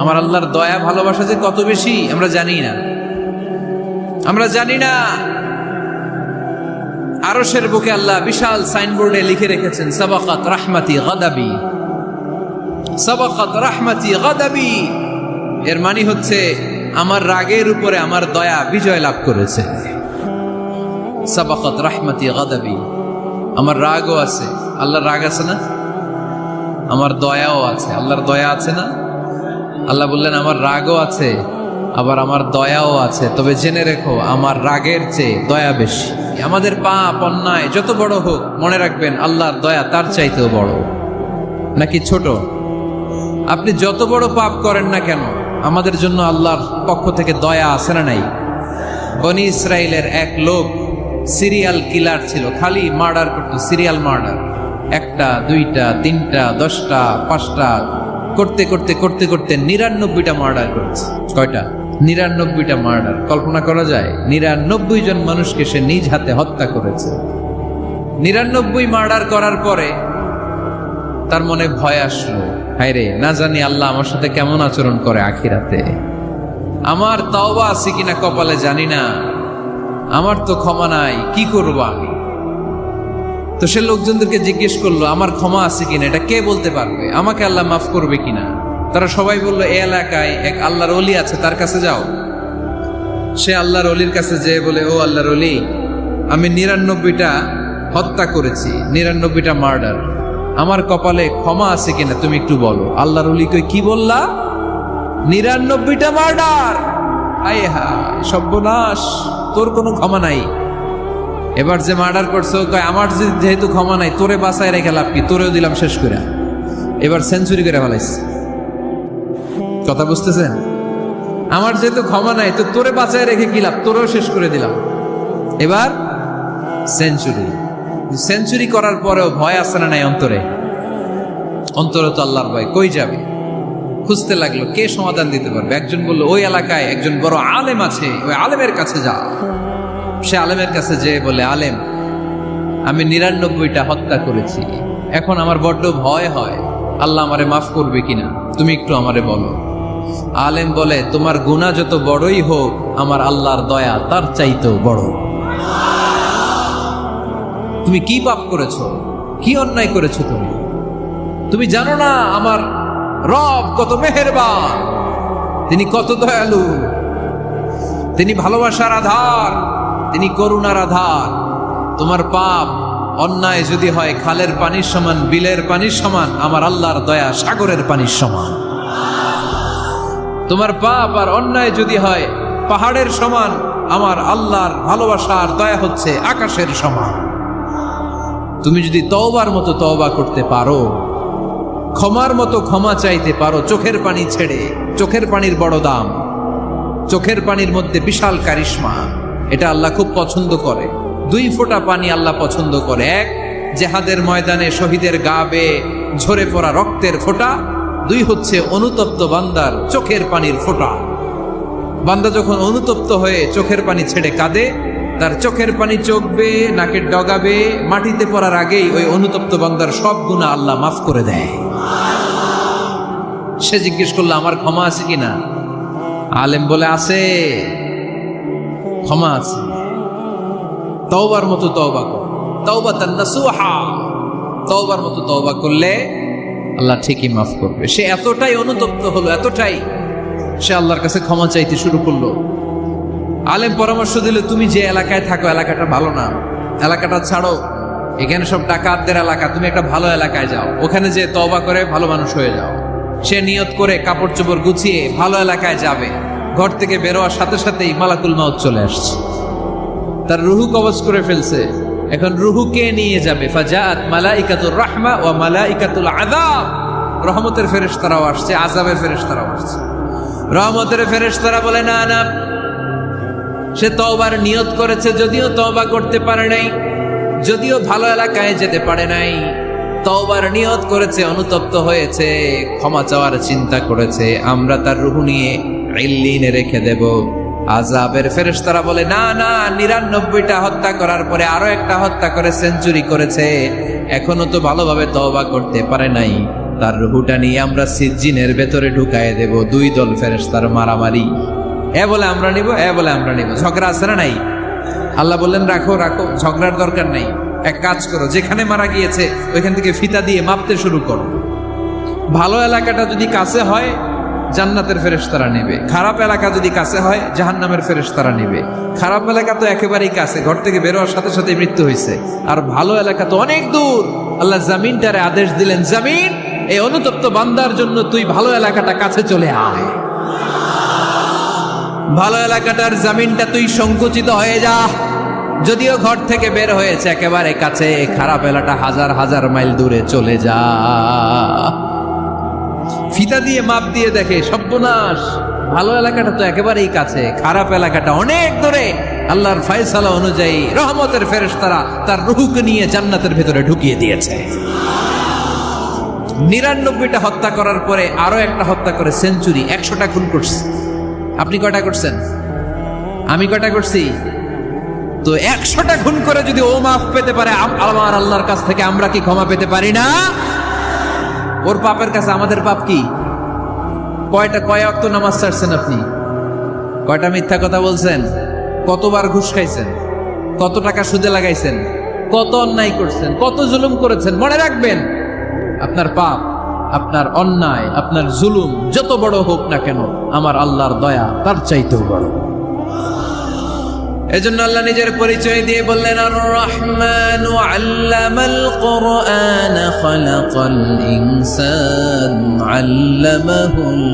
আমার আল্লাহর দয়া ভালোবাসা যে কত বেশি আমরা জানি না, আমরা জানি না। আরশের বুকে আল্লাহ বিশাল সাইনবোর্ডে লিখে রেখেছেন সাবাকাত রাহমাতি গাদাবি, সাবাকাত রাহমাতি গাদাবি। এর মানে হচ্ছে আমার রাগের উপরে আমার দয়া বিজয় লাভ করেছে। সাবাকাত রাহমাতি গাদাবি, আমার রাগও আছে, আল্লাহর রাগ আছে না, আমার দয়াও আছে, আল্লাহর দয়া আছে না। আল্লাহ বললেন আমার রাগও আছে আবার আমার দয়াও আছে, তবে জেনে রেখো আমার রাগের চেয়ে দয়া বেশি। আমাদের পাপ অন্যায় যত বড় হোক মনে রাখবেন আল্লাহর দয়া তার চাইতেও বড়। নাকি ছোট? আপনি যত বড় পাপ করেন না কেন আমাদের জন্য আল্লাহর পক্ষ থেকে দয়া আছে না নাই? বনি ইসরাইলের এক লোক সিরিয়াল কিলার ছিল, খালি মার্ডার করতো, সিরিয়াল মার্ডার, একটা দুইটা তিনটা 10টা 5টা করতে করতে করতে করতে 99টা মার্ডার করেছে। কয়টা? 99টা মার্ডার। কল্পনা করা যায়? 99 জন মানুষকে সে নিজ হাতে হত্যা করেছে। 99 মার্ডার করার পরে তার মনে ভয় আসলো, হায় রে, না জানি আল্লাহ আমার সাথে কেমন আচরণ করে আখিরাতে, আমার তওবা আছে কিনা কপালে জানি না, আমার তো ক্ষমা নাই, কি করব আমি? তো সে লোকজনদেরকে জিজ্ঞেস করলো আমার ক্ষমা আছে কিনা, এটা কে বলতে পারবে, আমাকে আল্লাহ মাফ করবে কিনা? তারা সবাই বললো এই এলাকায় এক আল্লাহর ওলি আছে, তার কাছে যাও। সে আল্লাহর ওলির কাছে যেয়ে বলে, ও আল্লাহর ওলি, আমি 99টা হত্যা করেছি, 99টা মার্ডার, আমার কপালে ক্ষমা আছে কিনা তুমি একটু বলো। আল্লাহর ওলি কই, কি বললা? 99টা মার্ডার? আয় হায় সর্বনাশ, তোর কোনো ক্ষমা নাই। এবার যে মার্ডার করছো কয় আমার যেহেতু ক্ষমা নাই, তোরে বাঁচায় রেখে লাভ কি, তোরেও দিলাম শেষ করে। এবার সেঞ্চুরি করে ফেলাইছে। কথা বুঝতেছেন? আমার যেহেতু ক্ষমা নাই তো তোরে বাঁচায় রেখে কি লাভ, তোরেও শেষ করে দিলাম। এবার সেঞ্চুরি। সেঞ্চুরি করার পরেও ভয় আসে না নাই অন্তরে? অন্তরে তো আল্লাহর ভয়, কই যাবে? খুঁজতে লাগলো কে সমাধান দিতে পারবে। একজন বললো ওই এলাকায় একজন বড় আলেম আছে, ওই আলেমের কাছে যা। সে আলেমের কাছে যেয়ে বলে, আলেম, আমি 99টা হত্যা করেছি, এখন আমার বড্ড ভয় হয়, আল্লাহ আমারে মাফ করবে কিনা, তুমি একটু আমারে বলো। আলেম বলে, তোমার গুনাহ যত বড়ই হোক আমার আল্লাহর দয়া তার চাইতেও বড়। তুমি কি পাপ করেছো, কি অন্যায় করেছো তুমি? তুমি জানো না আমার রব কত মেহেরবান, তিনি কত দয়ালু, তিনি ভালোবাসার আধার, তিনি করুণার আধার। তোমার পাপ অন্যায় যদি হয় খালের পানির সমান, বিলের পানির সমান, আমার আল্লাহর দয়া সাগরের পানির সমান। তোমার পাপ আর অন্যায় যদি হয় পাহাড়ের সমান, আমার আল্লাহর ভালোবাসার দয়া হচ্ছে আকাশের সমান। তুমি যদি তওবার মতো তওবা করতে পারো, ক্ষমার মতো ক্ষমা চাইতে পারো, চোখের পানি ছেড়ে, চোখের পানির বড় দাম, চোখের পানির মধ্যে বিশাল কারিশমা, এটা আল্লাহ খুব পছন্দ করে। 2 ফোঁটা পানি আল্লাহ পছন্দ করে। এক, জেহাদের ময়দানে শহীদের গা বেয়ে ঝরে পড়া রক্তের ফোঁটা। 2 হচ্ছে অনুতপ্ত বান্দার চোখের পানির ফোঁটা। বান্দা যখন অনুতপ্ত হয়ে চোখের পানি ছেড়ে কাঁদে, তার চোখের পানি চোখ বেয়ে নাকের ডগা বেয়ে মাটিতে পড়ার আগেই ওই অনুতপ্ত বান্দার সব গুনাহ আল্লাহ মাফ করে দেয়। সে জিজ্ঞেস করলো আমার ক্ষমা আছে কিনা? আলেম বলে আছে, ক্ষমা আছে। তওবার মতো তওবা কর, তাওবাতান নাসুহা, তওবার মতো তওবা করলে আল্লাহ ঠিকই মাফ করবে। সে এতটাই অনুতপ্ত হলো, এতটাই, সে আল্লাহর কাছে ক্ষমা চাইতে শুরু করলো। আলেম পরামর্শ দিল, তুমি যে এলাকায় থাকো এলাকাটা ভালো না, এলাকাটা ছাড়ো, এখানে সব ডাকাতদের এলাকা, তুমি একটা ভালো এলাকায় যাও, ওখানে যে তওবা করে ভালো মানুষ হয়ে যাও। সে নিয়ত করে কাপড় চোপড় গুছিয়ে ভালো এলাকায় যাবে। ঘর থেকে বেরোয়ার সাথে সাথেই মালাকুল মাউত চলে আসছে, তার রুহু কবজ করে ফেলছে। এখন রুহু কে নিয়ে যাবে? ফাজাত মালাইকাতুর রাহমা ওয়া মালাইকাতুল আযাব। রহমতের ফেরেশতারাও আসছে, আযাবের ফেরেশতারাও আসছে। রহমতের ফেরেশতারা বলে না না, সে তওবার নিয়ত করেছে, যদিও তওবা করতে পারে নাই, যদিও ভালো এলাকায় যেতে পারে নাই, তওবার নিয়ত করেছে, অনুতপ্ত হয়েছে, ক্ষমা চাওয়ার চিন্তা করেছে, আমরা তার রুহু নিয়ে ইল্লিনে রেখে দেব। আযাবের ফেরেশতারা বলে না না, 99টা হত্যা করার পরে আরো একটা হত্যা করে সেঞ্চুরি করেছে, এখনো তো ভালোভাবে তওবা করতে পারে নাই, তার রুহুটা নিয়ে আমরা সিজ্জিনের ভেতরে ঢুকায় দেব। দুই দল ফেরেশতার মারামারি, এ বলে আমরা নিব, এ বলে আমরা নিব। ঝগড়া আছে না নাই? আল্লাহ বললেন রাখো রাখো, ঝগড়ার দরকার নাই। এক কাজ করো, যেখানে মারা গিয়েছে ওইখান থেকে ফিতা দিয়ে মাপতে শুরু করো। ভালো এলাকাটা যদি কাছে হয় জান্নাতের ফেরেশতারা নেবে, খারাপ এলাকা যদি কাছে হয় জাহান্নামের ফেরেশতারা নেবে। খারাপ এলাকা তো একেবারেই কাছে, ঘর থেকে বের হওয়ার সাথে সাথে মৃত্যু হয়েছে। আর ভালো এলাকা তো অনেক দূর। আল্লাহ জামিনটারে আদেশ দিলেন, জামিন এই অনুতপ্ত বান্দার জন্য তুই ভালো এলাকাটা কাছে চলে আয়। ভালো এলাকাটার জামিনটা তুই সংকুচিত হয়ে যা। যদিও ঘর থেকে বের হয়েছে একেবারে কাছে, খারাপ এলাকা হাজার হাজার মাইল দূরে চলে যা। ফিতা দিয়ে মাপ দিয়ে দেখে সর্বনাশ, ভালো এলাকাটা তো একেবারেই কাছে, খারাপ এলাকাটা অনেক দূরে। আল্লাহর ফয়সালা অনুযায়ী রহমতের ফেরেশতারা তার রূহকে নিয়ে জান্নাতের ভেতরে ঢুকিয়ে দিয়েছে। 99টা হত্যা করার পরে আরো একটা হত্যা করে সেঞ্চুরি, 100টা খুন করছে। আপনি কয়টা করছেন? আমি কয়টা করছি? তো 100টা খুন করে যদি ও মাফ পেতে পারে, আমার আল্লাহর কাছ থেকে আমরা কি ক্ষমা পেতে পারি না? ওর পাপের কাছে আমাদের পাপ কি? কয় ওয়াক্ত নামাজ ছাড়ছেন আপনি? কয়টা মিথ্যা কথা বলছেন? কতবার ঘুষ খাইছেন? কত টাকা সুদে লাগাইছেন? কত অন্যায় করছেন? কত জুলুম করেছেন? মনে রাখবেন, আপনার পাপ, আপনার অন্যায়, আপনার জুলুম যত বড় হোক না কেন, আমার আল্লাহর দয়া তার চাইতেও বড়। এজন্য আল্লাহ নিজের পরিচয় দিয়ে বললেন, আর রহমানু আল্লামাল কুরআন খালাকাল ইনসান আল্লামাহুল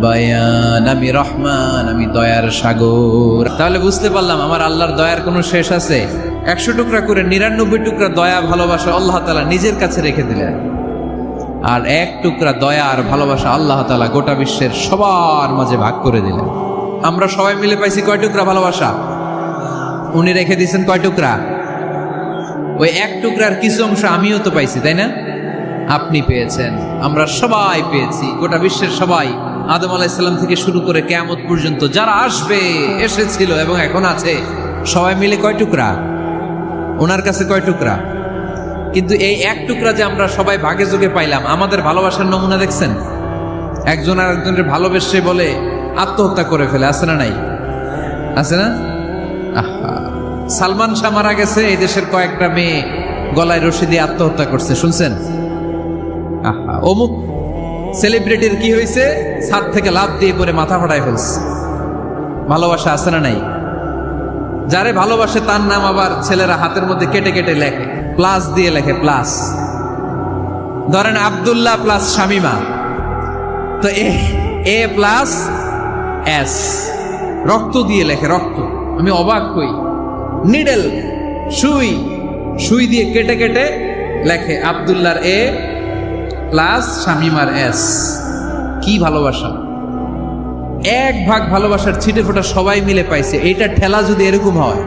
বায়ান। আমি রহমান, আমি দয়ার সাগর। তাহলে বুঝতে পারলাম আমার আল্লাহর দয়ার কোনো শেষ আছে? 100 টুকরা করে 99 টুকরা দয়া ভালোবাসা আল্লাহ তাআলা নিজের কাছে রেখে দিলেন, আর 1 টুকরা দয়া আর ভালোবাসা আল্লাহ তাআলা গোটা বিশ্বের সবার মাঝে ভাগ করে দিলেন। আমরা সবাই মিলে পাইছি কয় টুকরা ভালোবাসা? উনি রেখে দিয়েছেন কয় টুকরা? ওই 1 টুকরার কিছু অংশ আমিও তো পাইছি, তাই না? আপনি পেয়েছেন, আমরা সবাই পেয়েছি, গোটা বিশ্বের সবাই, আদম আলাইহিস সালাম থেকে শুরু করে কিয়ামত পর্যন্ত যারা আসবে, এসেছিল এবং এখন আছে, সবাই মিলে কয় টুকরা? ওনার কাছে কয় টুকরা? কিন্তু এই 1 টুকরা যে আমরা সবাই ভাগে যোগে পাইলাম, আমাদের ভালোবাসার নমুনা দেখছেন? একজন আর একজনের ভালোবেসে বলে আত্মহত্যা করে ফেলে, আছে না নাই? আছে না? সালমান শাহ মারা গেছে, এই দেশের কয়েকটা মেয়ে গলায় রশি দিয়ে আত্মহত্যা করছে, শুনছেন? অমুক সেলিব্রিটির কি হয়েছে, ছাদ থেকে লাফ দিয়ে পরে মাথা ফাটায় ফেলছে। ভালোবাসা আছে না নাই? যারে ভালোবাসে তার নাম আবার ছেলেরা হাতের মধ্যে কেটে কেটে লেখে, প্লাস দিয়ে লেখে, প্লাস। ধরেন আব্দুল্লাহ প্লাস শামিমা, তো এ প্লাস এস, রক্ত দিয়ে লেখে, রক্ত। আমি অবাক হই, নিডেল, সুই দিয়ে কেটে কেটে লেখে আব্দুল্লাহর এ প্লাস শামিমার এস। কি ভালোবাসা! 1 ভাগ ভালোবাসার ছিটে ফোটা সবাই মিলে পাইছে। এইটা ঠেলা যদি এরকম হয়,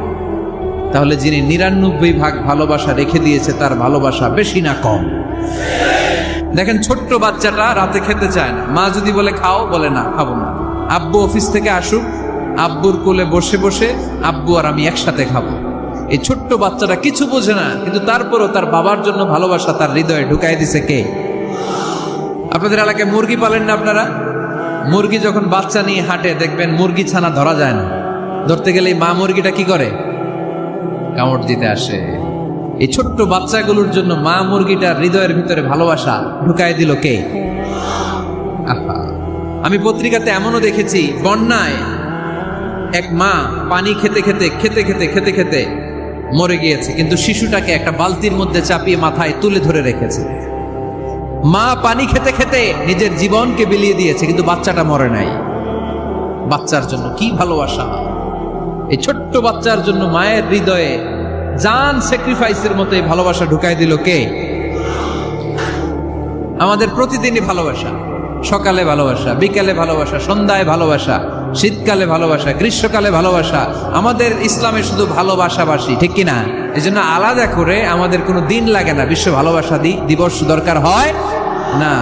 তাহলে যিনি 99 ভাগ ভালোবাসা রেখে দিয়েছে তার ভালোবাসা বেশি না কম? দেখেন, ছোট্ট বাচ্চাটা রাতে খেতে চায় না, মা যদি বলে খাও, বলে না, খাবো না। আব্বু অফিস থেকে আসুক, আব্বুর কোলে বসে বসে আব্বু আর আমি একসাথে খাবো। এই ছোট্ট বাচ্চাটা কিছু বোঝে না, কিন্তু তারপরও তার বাবার জন্য ভালোবাসা তার হৃদয়ে ঢুকাই দিছে কে? আপনাদের এলাকায় মুরগি পালেন না আপনারা? মুরগি যখন বাচ্চা নিয়ে হাঁটে, দেখবেন মুরগি ছানা ধরা যায় না, ধরতে গেলে মা মুরগিটা কি করে? কামড় দিতে আসে। এই ছোট্ট বাচ্চাগুলোর জন্য মা মুরগিটার হৃদয়ের ভিতরে ভালোবাসা ঢুকাই দিল কে? আমি পত্রিকাতে এমনও দেখেছি, বন্যায় এক মা পানি খেতে খেতে মরে গিয়েছে, কিন্তু শিশুটাকে একটা বালতির মধ্যে চাপিয়ে মাথায় তুলে ধরে রেখেছে। মা পানি খেতে খেতে নিজের জীবনকে বিলিয়ে দিয়েছে, কিন্তু বাচ্চাটা মরে নাই। বাচ্চার জন্য কি ভালোবাসা! এই ছোট্ট বাচ্চার জন্য মায়ের হৃদয়ে জান স্যাক্রিফাইসের মতো এই ভালোবাসা ঢুকাই দিল কে? আমাদের প্রতিদিনই ভালোবাসা, সকালে ভালোবাসা, বিকালে ভালোবাসা, সন্ধ্যায় ভালোবাসা, শীতকালে ভালোবাসা, গ্রীষ্মকালে ভালোবাসা। আমাদের ইসলামে শুধু ভালোবাসাবাসী, ঠিক কিনা? এই জন্য আলাদা করে আমাদের কোনো দিন লাগে না, বিশ্ব ভালোবাসা দিবস দরকার হয় না।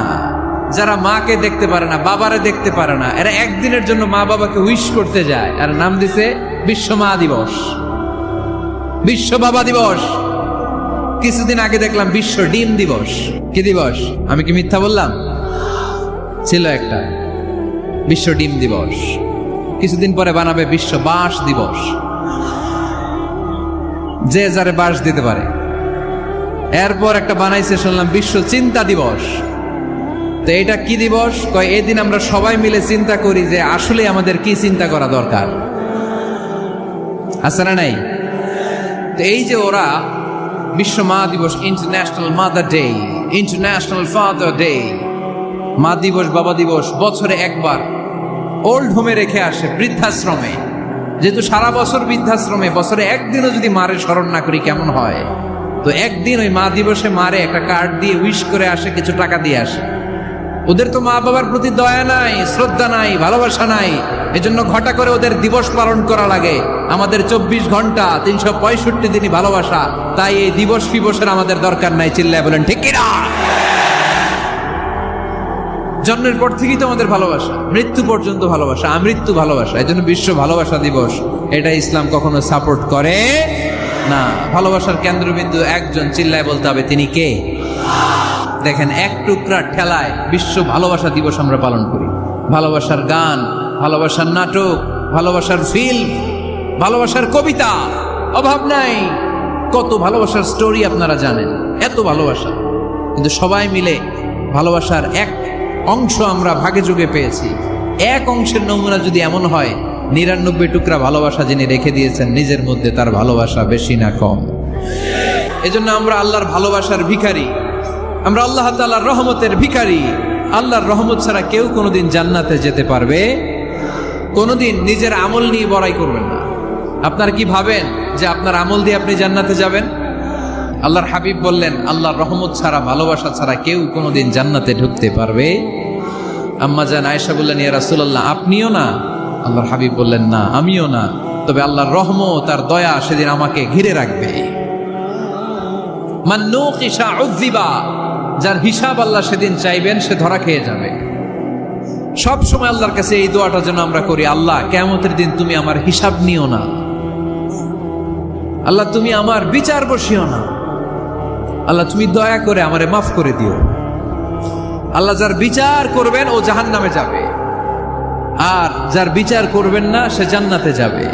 যারা মাকে দেখতে পারে না, বাবারে দেখতে পারে না, এরা একদিনের জন্য মা বাবাকে উইশ করতে যায়, আর নাম দিছে বিশ্ব মা দিবস, বিশ্ব বাবা দিবস। কিছুদিন আগে দেখলাম বিশ্ব ডিম দিবস। কি দিবস? আমি কি মিথ্যা বললাম? ছিল একটা বিশ্ব ডিম দিবস। কিছুদিন পরে বানাবে বিশ্ব বাঁশ দিবস, যে যারে বাঁশ দিতে পারে। এরপর একটা বানাইছে শুনলাম বিশ্ব চিন্তা দিবস। তো এটা কি দিবস? কয় এই দিন আমরা সবাই মিলে চিন্তা করি যে আসলে আমাদের কি চিন্তা করা দরকার, আছে না নাই? তো এই যে ওরা বিশ্ব মা দিবস, international mother day, international father day, মা দিবস বাবা দিবস বছরে একবার ওল্ড হোমে রেখে আসে, বৃদ্ধাশ্রমে। যেহেতু সারা বছর বৃদ্ধাশ্রমে, বছরে একদিনও যদি মারে স্মরণ না করি কেমন হয়? তো একদিন ওই মা দিবসে মারে একটা কার্ড দিয়ে উইশ করে আসে, কিছু টাকা দিয়ে আসে। ওদের তো মা বাবার প্রতি দয়া নাই, শ্রদ্ধা নাই, ভালোবাসা নাই, এজন্য ঘটা করে ওদের দিবস পালন করা লাগে। আমাদের 24 ঘন্টা 365 দিনই ভালোবাসা, তাই এই দিবস ফিবসের আমাদের দরকার নাই। চিল্লায় বলেন ঠিক কিনা? জন্মের পর থেকেই তো আমাদের ভালোবাসা, মৃত্যু পর্যন্ত ভালোবাসা, আমৃত্যু ভালোবাসা। এই জন্য বিশ্ব ভালোবাসা দিবস, এটা ইসলাম কখনো সাপোর্ট করে না। ভালোবাসার কেন্দ্রবিন্দু একজন, চিল্লায় বলতে হবে তিনি কে? দেখেন, এক টুকরা ঠেলায় বিশ্ব ভালোবাসা দিবস আমরা পালন করি। ভালোবাসার গান, ভালোবাসার নাটক, ভালোবাসার ফিল্ম, ভালোবাসার কবিতা, অভাব নাই। কত ভালোবাসার স্টোরি আপনারা জানেন, এত ভালোবাসা। কিন্তু সবাই মিলে ভালোবাসার এক অংশ আমরা ভাগে যোগে পেয়েছি। এক অংশের নমুনা যদি এমন হয়, 99 টুকরা ভালোবাসা যিনি রেখে দিয়েছেন নিজের মধ্যে, তার ভালোবাসা বেশি না কম? এজন্য আমরা আল্লাহর ভালোবাসার ভিখারি, আমরা আল্লাহ তাআলার রহমতের ভিখারি। আল্লাহর রহমত ছাড়া কেউ কোনোদিন জান্নাতে যেতে পারবে? কোনোদিন নিজের আমল নিয়ে বড়াই করবেন না। আপনারা কি ভাবেন যে আপনার আমল দিয়ে আপনি জান্নাতে যাবেন? আল্লাহর হাবিব বললেন, আল্লাহর রহমত ছাড়া, ভালোবাসা ছাড়া কেউ কোনোদিন জান্নাতে ঢুকতে পারবে? আম্মা জান আয়েশা বললেন, ইয়া রাসূলুল্লাহ, আপনিও না? আল্লাহর হাবিব বললেন, না, আমিও না, তবে আল্লাহর রহমত আর দয়া সেদিন আমাকে ঘিরে রাখবে। মান নুকিশা উযিবা, যার হিসাব আল্লাহ সেদিন চাইবেন সে ধরা খেয়ে যাবে। সব সময় আল্লাহর কাছে এই দোয়াটা যেন আমরা করি, আল্লাহ কিয়ামতের দিন তুমি আমার হিসাব নিও না, আল্লাহ তুমি আমার বিচার বসিও না, আল্লাহ তুমি দয়া করে আমারে মাফ করে দিও। আল্লাহ যার বিচার করবেন ও জাহান্নামে যাবে, আর যার বিচার করবেন না সে জান্নাতে যাবে।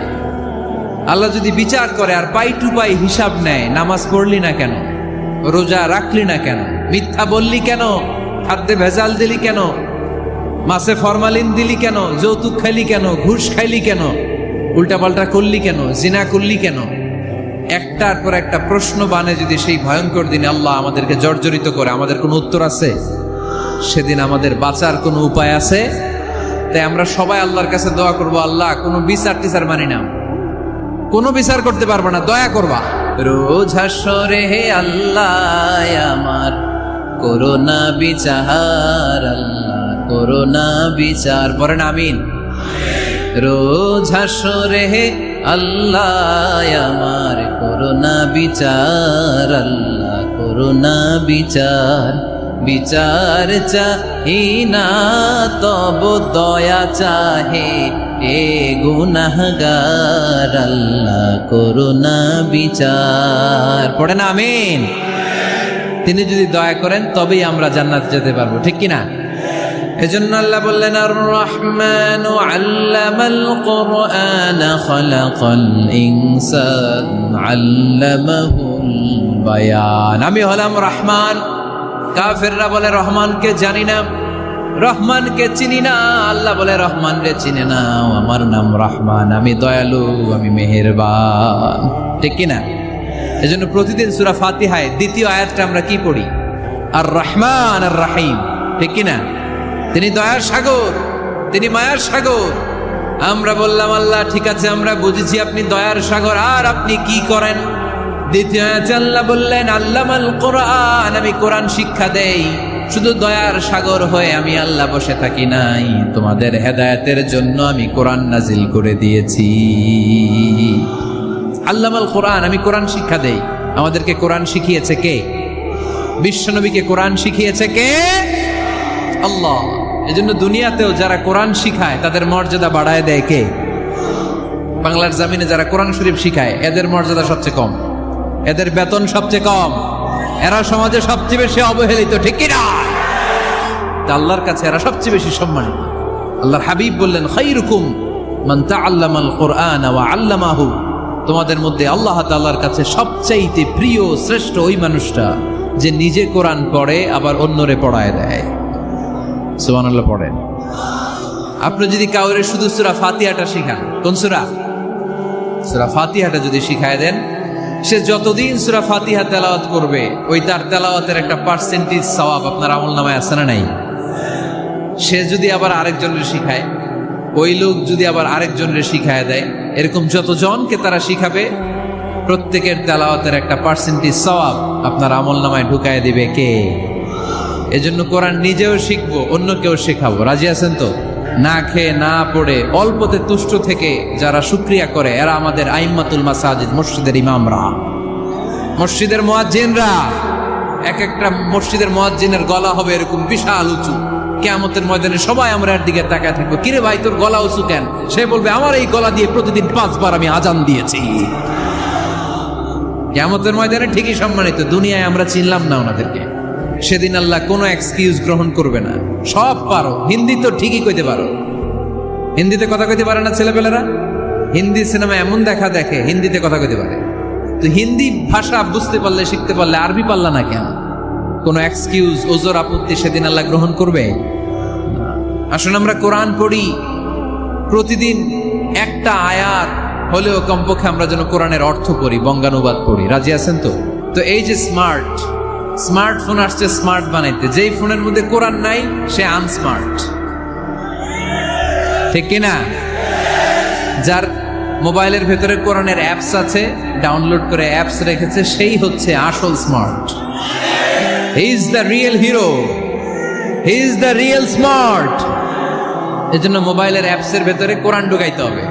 আল্লাহ যদি বিচার করে আর পাই টু পাই হিসাব নেয়, নামাজ পড়লি না কেন, রোজা রাখলি না কেন, মিথ্যা বললি কেন, খাদ্যে ভেজাল দিলি কেন, মাছে ফরমালিন দিলি কেন, যৌতুক খাইলি কেন, ঘুষ খাইলি কেন, উল্টাপাল্টা করলি কেন, জিনা করলি কেন, একটার পর একটা প্রশ্ন বানে যদি সেই ভয়ঙ্কর দিনে আল্লাহ আমাদেরকে জর্জরিত করে, আমাদের কোনো উত্তর আছে? সেদিন আমাদের বাঁচার কোনো উপায় আছে? তাই আমরা সবাই আল্লাহর কাছে দোয়া করবো, আল্লাহ কোনো বিচার টিচার মানি না, কোনো বিচার করতে পারবো না, দয়া করবা। রোজ হাসরে হে আল্লাহ আমার করোনা বিচার, আল্লাহ করোনা বিচার, বলেন আমিন। রোজ হাসরে হে আল্লাহ আমার করোনা বিচার, আল্লাহ করোনা বিচার। বিচার চাহি না তব দয়া চাহে এ গুনাহগার, আল্লাহ করোনা বিচার। পড়েন আমিন। তিনি যদি দয়া করেন তবেই আমরা জান্নাত যেতে পারবো, ঠিক কিনা? এজন্য আল্লাহ বললেন, আর রহমানু আল্লামাল কুরআন খালাকাল ইনসান আল্লামাহুল বায়ান। আমি হলাম রহমান। কাফেররা বলে রহমানকে জানি না, রহমানকে চিনি না। আল্লাহ বলে রহমান রে চিনে না, আমার নাম রহমান, আমি দয়ালু, আমি মেহেরবান, ঠিক কিনা? এজন্য প্রতিদিন সূরা ফাতিহায় দ্বিতীয় আয়াতটা আমরা কি পড়ি? আর রহমান আর রাহিম, ঠিক কিনা? তিনি দয়ার সাগর, তিনি মায়ার সাগর। আমরা বললাম, আল্লাহ ঠিক আছে, আমরা বুঝেছি আপনি দয়ার সাগর, আর আপনি কি করেন? দ্বিতীয় আয়াতে আল্লাহ বললেন, আল্লামাল কোরআন, আমি কোরআন শিক্ষা দেই। শুধু দয়ার সাগর হয়ে আমি আল্লাহ বসে থাকি নাই, তোমাদের হেদায়েতের জন্য আমি কোরআন নাজিল করে দিয়েছি। আল্লামাল কোরআন, আমি কোরআন শিক্ষা দেই। আমাদেরকে কোরআন শিখিয়েছে কে? বিশ্বনবীকে কোরআন শিখিয়েছে কে? আল্লাহ। এজন্য দুনিয়াতেও যারা কোরআন শিখায় তাদের মর্যাদা বাড়ায় দেয় কে? বাংলার জমিনে যারা কোরআন শরীফ শিখায় এদের মর্যাদা সবচেয়ে কম, এদের বেতন সবচেয়ে কম। এরা সমাজে সবচেয়ে বেশি অবহেলিত, ঠিক কি না? আল্লাহর কাছে এরা সবচেয়ে বেশি সম্মানিত। আল্লাহর হাবিব বললেন, খায়রুকুম মান তাআল্লামাল কুরআনা ওয়া আল্লামাহু। তোমাদের মধ্যে আল্লাহ তাআলার কাছে সবচাইতে প্রিয় শ্রেষ্ঠ ওই মানুষটা যে নিজে কোরআন পড়ে আবার অন্যরে পড়ায় দেয়। সুবহানাল্লাহ পড়েন। আপনি যদি কাউরে শুধু সূরা ফাতিহাটা শিখান, কোন সূরা? সূরা ফাতিহাটা যদি শিখায় দেন, সে যতদিন সূরা ফাতিহা তেলাওয়াত করবে ওই তার তেলাওয়াতের একটা পার্সেন্টেজ সওয়াব আপনার আমলনামায় আছে না নাই? সে যদি আবার আরেকজনের শিখায়, ওই লোক যদি আবার আরেকজনের শিখায় দেয়, এরকম যতজনকে তারা শিখাবে প্রত্যেকের তেলাওয়াতের একটা পার্সেন্টেজ সওয়াব আপনার আমলনামায় ঢুকায় দিবে কে? এজন্য কোরআন নিজেও শিখবো, অন্যকেও শেখাবো। রাজি আছেন তো? না খেয়ে না পড়ে অল্পতে তুষ্ট থেকে যারা শুকরিয়া করে এরা আমাদের আইম্মাতুল মাসাজিদ, মসজিদের ইমামরা, মসজিদের মুয়াজ্জিনরা। এক একটা মসজিদের মুয়াজ্জিনের গলা হবে এরকম বিশাল উঁচু। কিয়ামতের ময়দানে সবাই আমরা এর দিকে তাকায় থাকবো, কিরে ভাই তোর গলা উঁচু কেন? সে বলবে, আমার এই গলা দিয়ে প্রতিদিন 5 বার আমি আজান দিয়েছি। কিয়ামতের ময়দানে ঠিকই সম্মানিত, দুনিয়ায় আমরা চিনলাম না ওনাদেরকে। সেদিন আল্লাহ কোনো এক্সকিউজ গ্রহণ করবে না। সব পারো, হিন্দি তো ঠিকই কইতে পারো। হিন্দিতে কথা কইতে পারে না ছেলেপেলেরা? হিন্দি সিনেমা এমন দেখা দেখে হিন্দিতে কথা কইতে পারে। তো হিন্দি ভাষা বুঝতে পারলে, শিখতে পারলে আরবি পারলা না কেন? কোনো এক্সকিউজ, ওজর, আপত্তি সেদিন আল্লাহ গ্রহণ করবে? আসুন আমরা কোরআন পড়ি, প্রতিদিন একটা আয়াত হলেও কমপক্ষে আমরা যেন কোরআনের অর্থ পড়ি, বঙ্গানুবাদ পড়ি। রাজি আছেন তো? তো এই যে স্মার্টফোন আসছে স্মার্ট বানাইতে, যেই ফোনের মধ্যে কোরআন নাই সে আনস্মার্ট, ঠিক কিনা? যার মোবাইলের ভেতরে কোরআনের অ্যাপস আছে, ডাউনলোড করে অ্যাপস রেখেছে, সেই হচ্ছে আসল smart. He is the real hero, he is the real smart. এজন্য মোবাইলের অ্যাপসের ভেতরে কোরআন ঢুকাইতে হবে।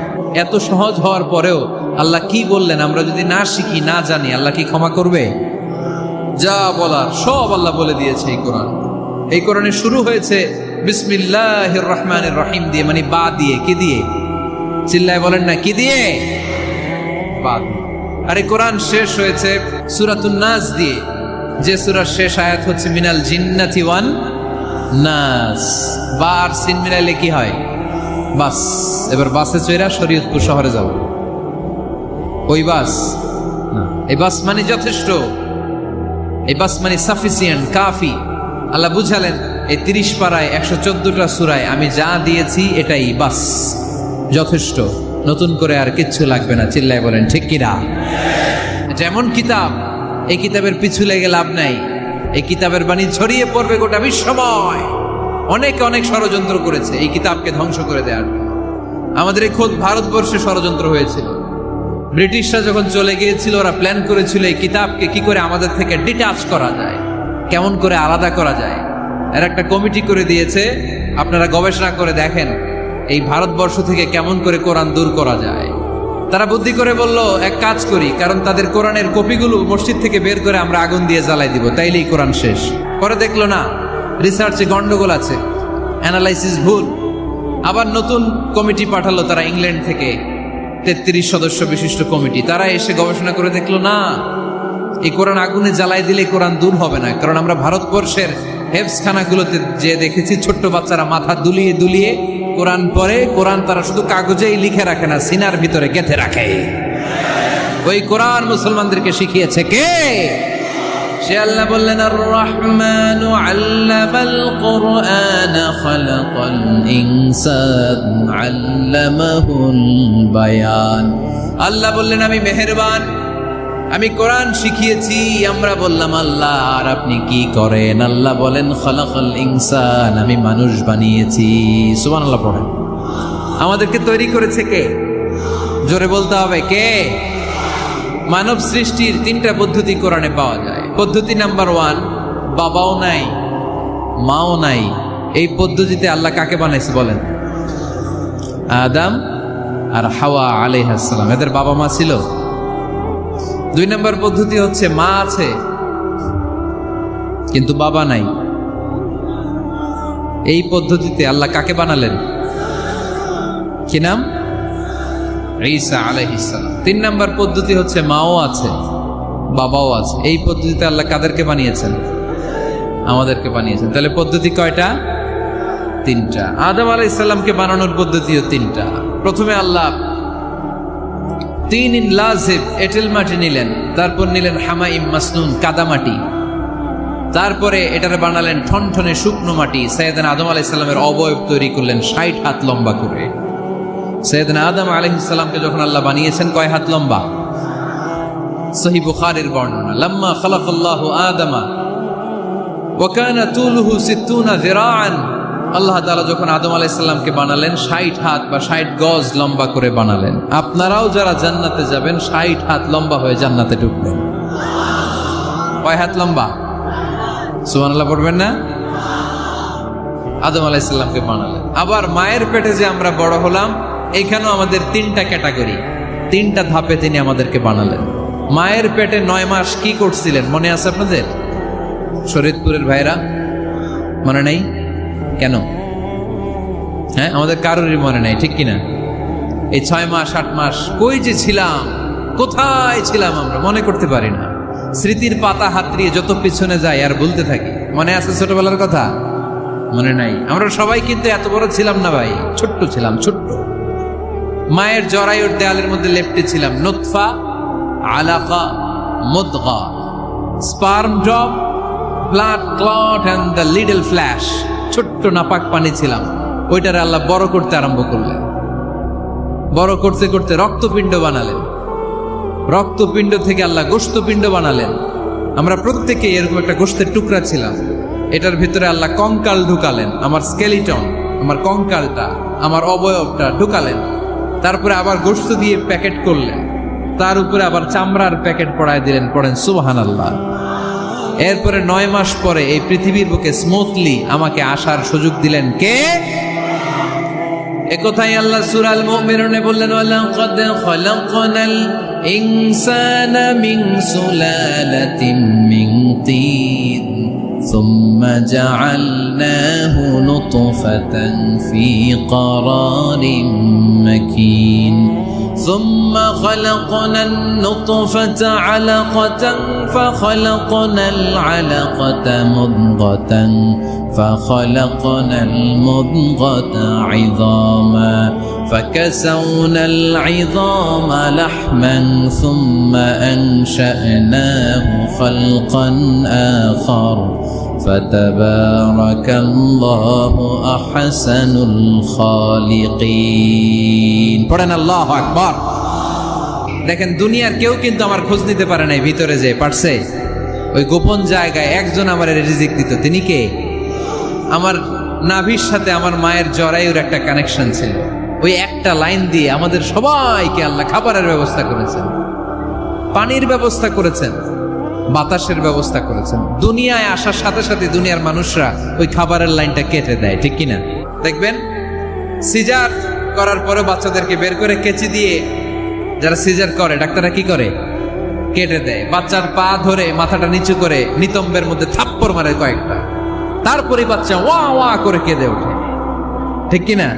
এত সহজ হওয়ার পরেও আল্লাহ কি বললেন আমরা যদি না শিখি, না জানি, আল্লাহ কি ক্ষমা করবে? যা বলার সব আল্লাহ বলে দিয়েছে এই কোরআন। এই কোরআনে শুরু হয়েছে বিসমিল্লাহির রহমানির রহিম দিয়ে, মানে বা দিয়ে। কি দিয়ে? চিল্লায় বলেন না, কি দিয়ে? বা। আর এই কোরআন শেষ হয়েছে সূরাতুন নাস দিয়ে, যে সূরার শেষ আয়াত হচ্ছে মিনাল জিন্নাতি ওয়ান নাস। বা আর সিন মিলাইলে কি হয়? বাস। এবার বাসে চড়া শরীয়তপুর শহরে যাব। ওই বাস না, এই বাস মানে যথেষ্ট, এই বাস মানে সাফিসিয়েন্ট, কাফি। আল্লাহ বুঝালেন এই 30 পারায় 114টা সূরায় আমি যা দিয়েছি এটাই বাস, যথেষ্ট, নতুন করে আর কিচ্ছু লাগবে না। চিল্লায় বলেন ঠিক কিনা? যেমন কিতাব, এই কিতাবের পিছু লেগে লাভ নাই। এই কিতাবের বাণী ছড়িয়ে পড়বে গোটা বিশ্বময়। অনেকে অনেক ষড়যন্ত্র করেছে এই কিতাবকে ধ্বংস করে দেওয়ার। আমাদের এই খোদ ভারতবর্ষে ষড়যন্ত্র হয়েছিল। ব্রিটিশরা যখন চলে গিয়েছিল, ওরা প্ল্যান করেছিল এই কিতাবকে কি করে আমাদের থেকে ডিটাচ করা যায়, কেমন করে আলাদা করা যায়। এর একটা কমিটি করে দিয়েছে, আপনারা গবেষণা করে দেখেন এই ভারতবর্ষ থেকে কেমন করে কোরআন দূর করা যায়। তারা বুদ্ধি করে বলল, এক কাজ করি, কারণ তাদের কোরআনের কপিগুলো মসজিদ থেকে বের করে আমরা আগুন দিয়ে জ্বালাই দিব, তাইলেই কোরআন শেষ। পরে দেখলো না, রিসার্চে গন্ডগোল আছে, অ্যানালাইসিস ভুল। আবার নতুন কমিটি পাঠালো তারা ইংল্যান্ড থেকে, 33 সদস্য বিশিষ্ট কমিটি। তারা এসে গবেষণা করে দেখলো না, এই কোরআন আগুনে জ্বালাই দিলে কোরআন দূর হবে না। কারণ আমরা ভারতবর্ষের হেফজখানাগুলোতে যে দেখেছি, ছোট্ট বাচ্চারা মাথা দুলিয়ে দুলিয়ে কোরআন পড়ে। কোরআন তারা শুধু কাগজেই লিখে রাখে না, সিনার ভিতরে গেঁথে রাখে। ওই কোরআন মুসলমানদেরকে শিখিয়েছে কে? সে আল্লাহ বললেন, আর রহমানু আল্লামাল কুরআন খালাকাল ইনসান আল্লামাহুল বায়ান। আল্লাহ বললেন আমি মেহেরবান, আমি কোরআন শিখিয়েছি। আমরা বললাম আল্লাহ আর আপনি কি করেন? আল্লাহ বলেন খালাকাল ইনসান, আমি মানুষ বানিয়েছি। সুবহানাল্লাহ পড়েন। আমাদেরকে তৈরি করেছে কে? জোরে বলতে হবে কে? মানব সৃষ্টির 3টা পদ্ধতি কোরআনে পাওয়া যায়। পদ্ধতি নাম্বার 1, বাবাও নাই মাও নাই। এই পদ্ধতিতে আল্লাহ কাকে বানাইছে বলেন? আদম আর হাওয়া আলাইহিস সালাম, এদের বাবা মা ছিল। 2 নম্বর পদ্ধতি হচ্ছে মা আছে কিন্তু বাবা নাই। এই পদ্ধতিতে আল্লাহ কাকে বানালেন? কি নাম? ঈসা আলাইহিস সালাম। 3 নম্বর পদ্ধতি হচ্ছে মাও আছে বাবাও আছে। এই পদ্ধতিতে আল্লাহ কাদেরকে বানিয়েছেন? আমাদেরকে বানিয়েছেন। তাহলে পদ্ধতি কয়টা? তিনটা। আদম আলাইহিস সালামকে বানানোর পদ্ধতিও তিনটা। প্রথমে আল্লাহ তিন লাজিব এঁটেল মাটি নিলেন, তারপর নিলেন হামাইম মাসনুন কাদামাটি, তারপরে এটারে বানালেন ঠনঠনে শুকনো মাটি। সাইয়েদনা আদম আলাইহিস সালামের অবয়ব তৈরি করলেন 60 হাত লম্বা করে। সাইয়েদনা আদম আলাইহিস সালামকে যখন আল্লাহ বানিয়েছেন কয় হাত লম্বা? সহিহ বুখারীর বর্ণনা, লাম্মা খালাকাল্লাহু আদামা ওয়া কানা তুলুহু 60 যিরাআন। আল্লাহ তাআলা যখন আদম আলাইহিস সালামকে বানালেন 60 হাত বা 60 গজ লম্বা করে বানালেন। আপনারাও যারা জান্নাতে যাবেন 60 হাত লম্বা হয়ে জান্নাতে ঢুকবেন। কয় হাত লম্বা? সুবহানাল্লাহ পড়বেন না? আদম আলাইহিস সালামকে বানালেন। আবার মায়ের পেটে যে আমরা বড় হলাম, এইখানেও আমাদের তিনটা ক্যাটাগরি, তিনটা ধাপে তিনি আমাদেরকে বানালেন। মায়ের পেটে 9 মাস কি করছিলেন মনে আছে আপনাদের? শরীয়তপুরের ভাইরা মনে নেই কেন? হ্যাঁ, আমাদের কারোরই মনে নাই, ঠিক কিনা? এই 6 মাস 8 মাস কই যে ছিলাম, কোথায় ছিলাম আমরা মনে করতে পারি না। স্মৃতির পাতা হাতড়িয়ে যত পিছনে যাই আর বলতে থাকি। মনে আছে ছোটবেলার কথা? মনে নাই। আমরা সবাই কিন্তু এত বড় ছিলাম না ভাই, ছোট্ট ছিলাম, ছোট্ট। মায়ের জরায়ুর দেয়ালের মধ্যে লেপ্টে ছিলাম। নুতফা, আলাকা, মুদগা, sperm drop, blood clot and the little flesh. ছোট্ট নাপাক পানি ছিলাম। ওইটারে আল্লাহ বড় করতে আরম্ভ করলেন। বড় করতে করতে রক্তপিণ্ড বানালেন। রক্তপিণ্ড থেকে আল্লাহ গোশতপিণ্ড বানালেন। আমরা প্রত্যেকে এরকম একটা গোশতের টুকরা ছিলাম। এটার ভিতরে আল্লাহ কঙ্কাল ঢুকালেন, আমার স্কেলিটন, আমার কঙ্কালটা, আমার অবয়বটা ঢুকালেন। তারপরে আবার গোশত দিয়ে প্যাকেট করলেন, তার উপরে আবার চামড়ার প্যাকেট পড়ায় দিলেন। পড়েন সুবহানাল্লাহ। এরপরে 9 মাস পরে এই পৃথিবীর বুকে স্মুথলি আমাকে আসার সুযোগ দিলেন কে? একথাই আল্লাহ সূরা আল মুমিনুনে বললেন, ওয়ালাকাদ খালাকনাল ইনসানা মিন সুলালাতিন মিন তিন সুম্মা জাআলনাহু নুতফাতান ফি ক্বারারিন মাকিন ثم خلقنا النطفة علقة فخلقنا العلقة مضغة فخلقنا المضغة عظاما فكسونا العظام لحما ثم أنشأناه خلقا آخر فتبارك الله أحسن الخالقين। পড়েন আল্লাহু আকবার। দেখেন দুনিয়ার কেউ কিন্তু আমার খোঁজ নিতে পারে নাই, ভিতরে যে পারছে ওই গোপন জায়গায় একজন আমার রিজিক দিত। তিনি কে? আমার নাভির সাথে আমার মায়ের জরায়ুর একটা কানেকশন ছিল। ওই একটা লাইন দিয়ে আমাদের সবাইকে আল্লাহ খাবারের ব্যবস্থা করেছেন, পানির ব্যবস্থা করেছেন, বাতাসের ব্যবস্থা করেছেন। দুনিয়ায় আসার সাথে সাথে দুনিয়ার মানুষরা ওই খাবারের লাইনটা কেটে দেয়, ঠিক কিনা? দেখবেন সিজার করার পরে বাচ্চাদেরকে বের করে কেচি দিয়ে যারা সিজার করে ডাক্তাররা কি করে? কেটে দেয়। বাচ্চার পা ধরে মাথাটা নিচু করে নিতম্বের মধ্যে থাপ্পড় মারে কয়েকটা, তারপরে বাচ্চা ওয়া ওয়া করে কেঁদে ওঠে, ঠিক কিনা?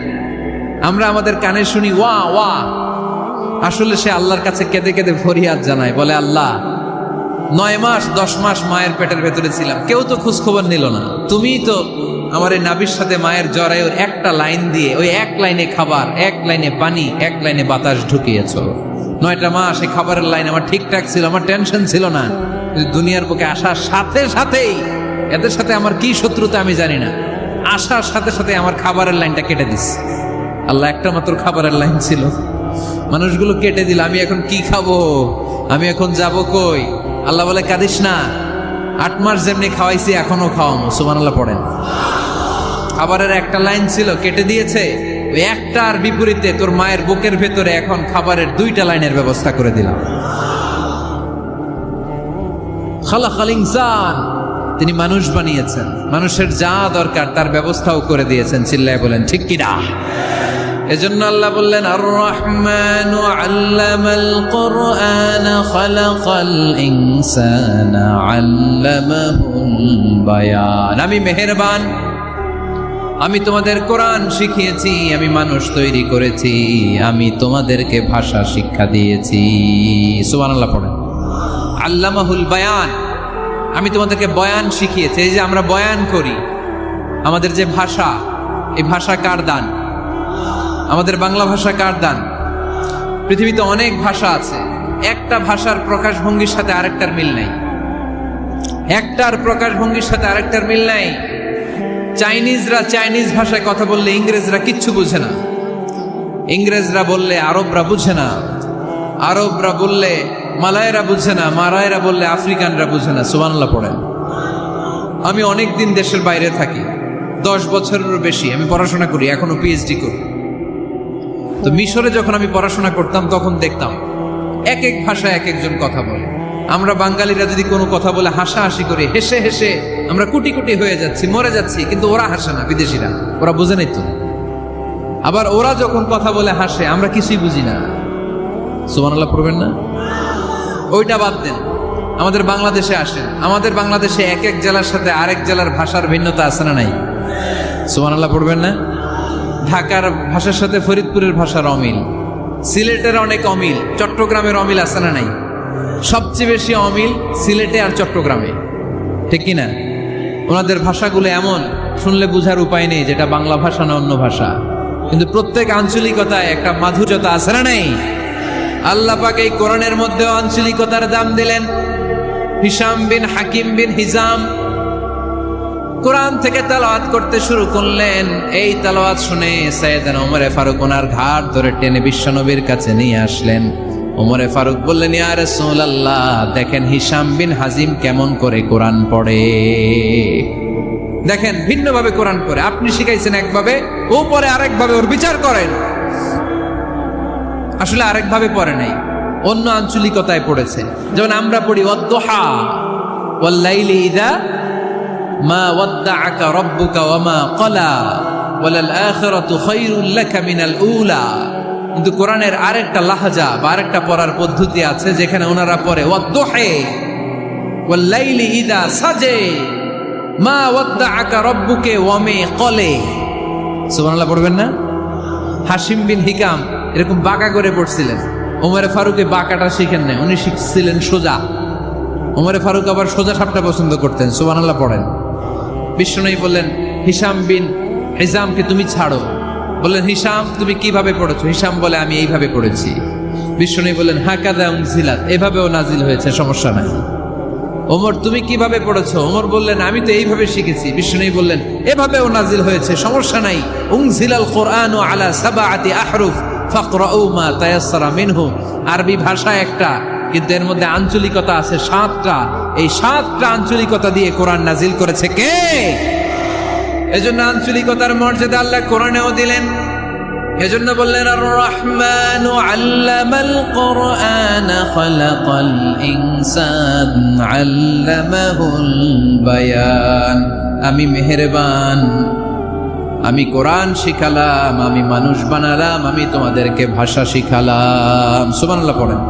আমরা আমাদের কানে শুনি ওয়া ওয়া, আসলে সে আল্লাহর কাছে কেঁদে কেঁদে ফরিয়াদ জানায়, বলে আল্লাহ 9 মাস 10 মাস মায়ের পেটের ভেতরে ছিলাম, কেউ তো খোঁজ খবর নিল না। তুমিই তো আমার এই নাভির সাথে মায়ের জরায়ুর একটা লাইন দিয়ে ওই এক লাইনে খাবার, এক লাইনে পানি, এক লাইনে বাতাস ঢুকিয়েছো। 9টা মাস এই খাবারের লাইন আমার ঠিকঠাক ছিল, আমার টেনশন ছিল না। দুনিয়ার বুকে আসার সাথে সাথেই, এদের সাথে আমার কি শত্রুতা আমি জানি না, আসার সাথে সাথে আমার খাবারের লাইনটা কেটে দিস। আল্লাহ একটা মাত্র খাবারের লাইন ছিল, মানুষগুলো কেটে দিল। আমি এখন কি খাবো? আমি এখন যাব কই? আল্লাহ বলে কাঁদিস না, 8 মাস যেমনি খাওয়াইছি এখনো খাওয়ামো। সুবহানাল্লাহ পড়েন। খাবারের একটা লাইন ছিল, কেটে দিয়েছে। ওই একটার বিপরীতে তোর মায়ের বুকের ভেতরে এখন খাবারের 2টা লাইনের ব্যবস্থা করে দিলাম। খালাকাল ইনসান, তিনি মানুষ বানিয়েছেন, মানুষের যা দরকার তার ব্যবস্থাও করে দিয়েছেন। চিল্লায় বলেন ঠিক কিনা? এজন্য আল্লাহ বললেন আর রহমানু আল্লামাল কুরআন খালাকাল ইনসানা আল্লামাহুল বায়ান। আমি মেহেরবান, আমি তোমাদের কোরআন শিখিয়েছি, আমি মানুষ তৈরি করেছি, আমি তোমাদেরকে ভাষা শিক্ষা দিয়েছি। সুবহানাল্লাহ পড়েন। আল্লামাহুল বায়ান, আমি তোমাদেরকে বয়ান শিখিয়েছি। এই যে আমরা বয়ান করি, আমাদের যে ভাষা, এই ভাষা কার দান? আমাদের বাংলা ভাষা কার দান? পৃথিবীতে অনেক ভাষা আছে, একটা ভাষার প্রকাশভঙ্গির সাথে আরেকটার মিল নাই। একটার প্রকাশভঙ্গির সাথে আরেকটার মিল নাই। চাইনিজরা চাইনিজ ভাষায় কথা বললে ইংরেজরা কিচ্ছু বুঝে না, ইংরেজরা বললে আরবরা বুঝে না, আরবরা বললে মালায়রা বুঝে না, মালায়রা বললে আফ্রিকানরা বুঝে না। সুবহানাল্লাহ পড়েন। আমি অনেক দিন দেশের বাইরে থাকি, 10 বছরেরও বেশি আমি পড়াশোনা করি, এখনো পিএইচডি করি। তো মিশরে যখন আমি পড়াশোনা করতাম তখন দেখতাম এক এক ভাষায় এক একজন কথা বলে। আমরা বাঙালিরা যদি কোনো কথা বলে হাসাহাসি করি, হেসে হেসে আমরা কুটি কুটি হয়ে যাচ্ছি, মরে যাচ্ছি, কিন্তু ওরা হাসে না, বিদেশিরা, ওরা বুঝে নাই তো। আবার ওরা যখন কথা বলে হাসে, আমরা কিছুই বুঝি না। সুবহানাল্লাহ পড়বেন না? ওইটা বাদ দেন, আমাদের বাংলাদেশে আসেন। আমাদের বাংলাদেশে এক এক জেলার সাথে আরেক জেলার ভাষার ভিন্নতা আছে না নাই? সুবহানাল্লাহ পড়বেন না? ঢাকার ভাষার সাথে ফরিদপুরের ভাষার অমিল, সিলেটের অনেক অমিল, চট্টগ্রামের অমিল আছে না নাই? সবচেয়ে বেশি অমিল সিলেটে আর চট্টগ্রামে, ঠিক কিনা? ওনাদের ভাষাগুলো এমন, শুনলে বুঝার উপায় নেই যেটা বাংলা ভাষা না অন্য ভাষা, কিন্তু প্রত্যেক আঞ্চলিকতায় একটা মাধুর্যতা আছে না নাই? আল্লাহ পাক এই কোরআনের মধ্যে আঞ্চলিকতার দাম দিলেন। হিশাম বিন হাকিম বিন হিজাম কোরআন থেকে তেলাওয়াত করতে শুরু করলেন। এই তেলাওয়াত শুনে সাইয়েদনা ওমরে ফারুক ওনার ঘাট ধরে টেনে বিশ্বনবীর কাছে নিয়ে আসলেন। ওমরে ফারুক বললেন, ইয়া রাসূলুল্লাহ, দেখেন হিশাম বিন হাজিম কেমন করে কোরআন পড়ে, দেখেন ভিন্নভাবে কোরআন পড়ে। আপনি শিখাইছেন একভাবে, ও পরে আরেকভাবে, ওর বিচার করেন। আসলে আরেকভাবে পড়ে নাই, অন্য আঞ্চলিকতায় পড়েছে। যেমন আমরা পড়ি ওয়াদ-দুহা ওয়াল লাইলি ইযা মা ওয়াদ্দাআকা রাব্বুকা ওয়া মা ক্বালা ওয়ালাল আখিরাতু খায়রুল লাকা মিনাল উলা। কিন্তু কোরআনের আরেকটা লাহজা বা আরেকটা পড়ার পদ্ধতি আছে, যেখানে ওনারা পড়ে ওয়াদ-দুহা ওয়াল লাইলি ইযা সাজা মা ওয়াদ্দাআকা রাব্বুকা ওয়া মা ক্বালা। সুবহানাল্লাহ পড়বেন না? হাশিম বিন হিকাম এরকম বাঁকা করে পড়ছিলেন। ওমরে ফারুক বাঁকাটা শিখেন না, উনি শিখছিলেন সোজা। ওমরে ফারুক আবার সোজা সাপটা পছন্দ করতেন। সুবহানাল্লাহ পড়েন। বিশ্বনবী বললেন, হিশাম বিন হিজামকে তুমি ছাড়ো। বললেন, হিশাম তুমি কিভাবে পড়েছো? হিশাম বলে, আমি এইভাবে পড়েছি। বিশ্বনবী বললেন, হাকাযা উনজিলাত, এভাবেও নাজিল হয়েছে, সমস্যা নাই। ওমর তুমি কিভাবে পড়েছো? ওমর বললেন, আমি তো এইভাবে শিখেছি। বিশ্বনবী বললেন, এভাবেও নাজিল হয়েছে, সমস্যা নাই। উনজিলাল কুরআনু আলা সাবআতি আহরুফ ফাকরাউ মা তায়াসসারা মিনহু। আরবি ভাষা একটা, কিন্তু এর মধ্যে আঞ্চলিকতা আছে 7টা। এই 7টা আঞ্চলিকতা দিয়ে কোরআন নাজিল করেছে কে? এজন্য আঞ্চলিকতার মর্যাদা আল্লাহ কোরআনেও দিলেন। এজন্য বললেন, আর রহমানু আল্লামাল কুরআন খালাকাল ইনসান আল্লামাহুল বায়ান। আমি মেহেরবান, আমি কোরআন শিখালাম, আমি মানুষ বানালাম, আমি তোমাদেরকে ভাষা শিখালাম। সুবহানাল্লাহ পড়েন।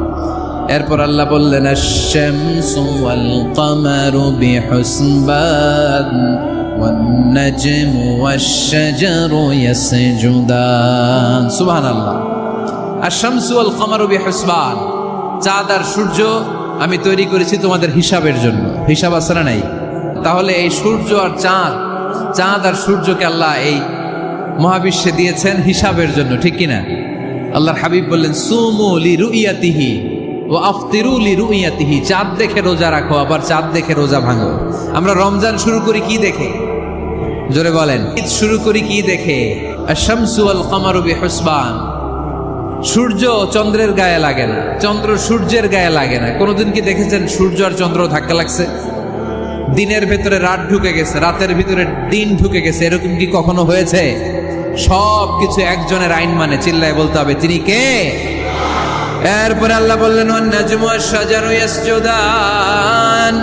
এরপর আল্লাহ বললেন, আশ-শামসু ওয়াল কামারু বিহুসবান ওয়ান নাজমু ওয়াশ-শাজারু ইয়াসজুদান। সুবহানাল্লাহ। আশ-শামসু ওয়াল কামারু বিহুসবান, চাঁদ আর সূর্য আমি তৈরি করেছি তোমাদের হিসাবের জন্য। হিসাব আছে না নাই? তাহলে এই সূর্য আর চাঁদ, চাঁদ আর সূর্যকে আল্লাহ এই মহাবিশ্বে দিয়েছেন হিসাবের জন্য, ঠিক কিনা? আল্লাহর হাবিব বললেন, সুমু লিরুইয়াতিহি ওয়া আফতিরু লিরুইয়াতিহি। চাঁদ দেখে রোজা রাখো, আবার চাঁদ দেখে রোজা ভাঙো। আমরা রমজান শুরু করি কি দেখে? জোরে বলেন। ঈদ শুরু করি কি দেখে? আশ-শামসু ওয়াল কামারু বিহুসবান। সূর্য চন্দ্রের গায়ে লাগে না, চন্দ্র সূর্যের গায়ে লাগে না। কোনোদিন কি দেখেছেন সূর্য আর চন্দ্র ধাক্কা লাগছে? দিনের ভেতরে রাত ঢুকে গেছে, রাতের ভিতরে দিন ঢুকে গেছে, এরকম কি কখনো হয়েছে? সব কিছু একজনের আইন মানে, চিল্লায় বলতে হবে, তিনি কে? এরপরে আল্লাহ বললেন, ওয়ান নাজমু ওয়াশ-শাজারু ইয়াসজুদান।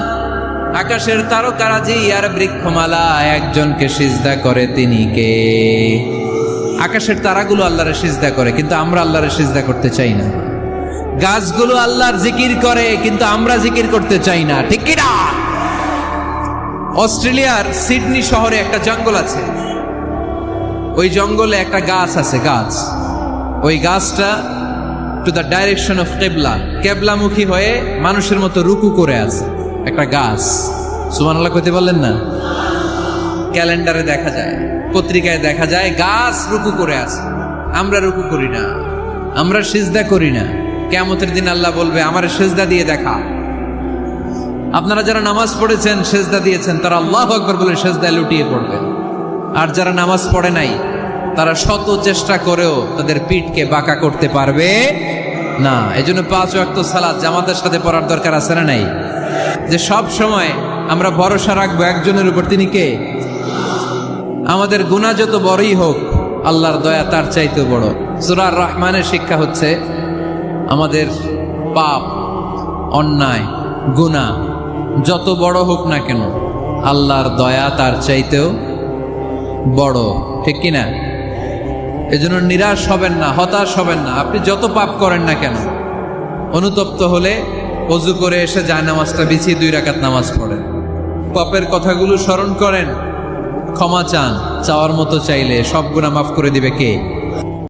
আকাশের তারকারাজি আর বৃক্ষমালা একজনকে সিজদা করে, তিনি কে? আকাশের তারাগুলো আল্লাহরে সিজদা করে, কিন্তু আমরা আল্লাহরে সিজদা করতে চাই না। গাছগুলো আল্লাহর জিকির করে, কিন্তু আমরা জিকির করতে চাই না, ঠিক কি না? অস্ট্রেলিয়ার সিডনি শহরে একটা জঙ্গল আছে। ওই জঙ্গলে একটা গাছ আছে, গাছ। ওই গাছটা টু দ্য ডাইরেকশন অফ কেবলা, কেবলামুখী হয়ে মানুষের মতো রুকু করে আছে একটা গাছ। সুবহানাল্লাহ কইতে বললেন না? ক্যালেন্ডারে দেখা যায়, পত্রিকায় দেখা যায় গাছ রুকু করে আছে। আমরা রুকু করি না, আমরা সিজদা করি না। কিয়ামতের দিন আল্লাহ বলবে আমারে সিজদা দিয়ে দেখা। আপনারা যারা নামাজ পড়েছেন, সিজদা দিয়েছেন, তারা আল্লাহু আকবার বলে সিজদায় লুটিয়ে পড়বেন। আর যারা নামাজ পড়ে নাই, তারা শত চেষ্টা করেও তাদের পিঠকে বাঁকা করতে পারবে না। এজন্য 5 ওয়াক্ত সালাত জামাতের সাথে পড়ার দরকার আছে না নাই? যে সব সময় আমরা ভরসা রাখবো একজনের উপর, তিনি কে? আমাদের গুনাহ যত বড়ই হোক, আল্লাহর দয়া তার চাইতেও বড়। সূরা আর রহমানের শিক্ষা হচ্ছে আমাদের পাপ, অন্যায়, গুনাহ যত বড় হোক না কেন, আল্লাহর দয়া তার চাইতেও বড়, ঠিক কিনা? এজন্য নিরাশ হবেন না, হতাশ হবেন না। আপনি যত পাপ করেন না কেন, অনুতপ্ত হলে ওযু করে এসে জায়নামাজটা বিছিয়ে 2 রাকাত নামাজ পড়েন, পাপের কথাগুলো স্মরণ করেন, ক্ষমা চান। চাওয়ার মতো চাইলে সব গুনাহ মাফ করে দিবে কে?